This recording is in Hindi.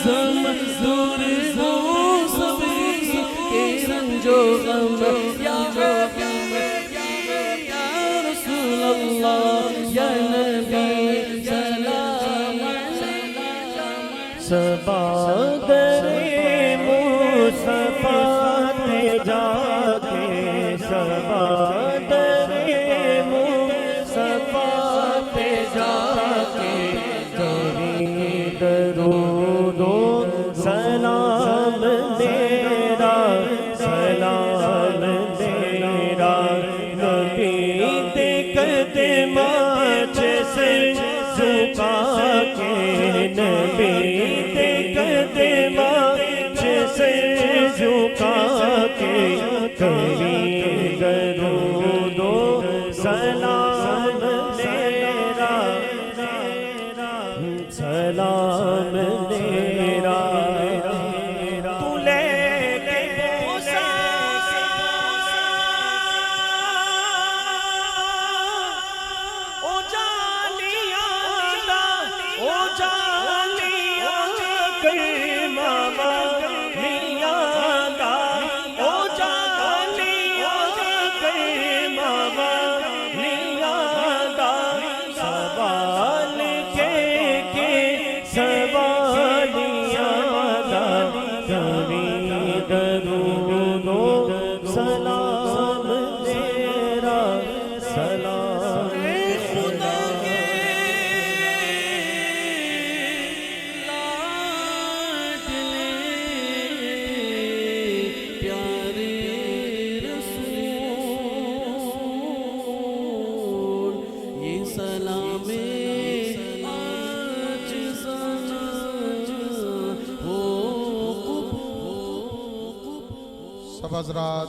ज़म दूर हो सभी के रंजो गम या रसूल अल्लाह या नबी सलाम सबा दरे मुस्तफा ते जाके सबा दरे मुस्तफा ते जाके करी दरूदो सलाम तेरा नबी ते कदमां च सिर झुका के नबी ते कदमां च सिर झुका के करी दरूदो सलाम तेरा सलाम तेरा तू लेके मूसा ओ जालिया कर मामा मियां दा ओ जालिया कर मामा मियां दा सवाल के सवालियां दा करी दरूदो सलाम तेरा सलाम खुदा के लाडले प्यारे रसूल ये सलामे आज ज़मा हो सब हज़रात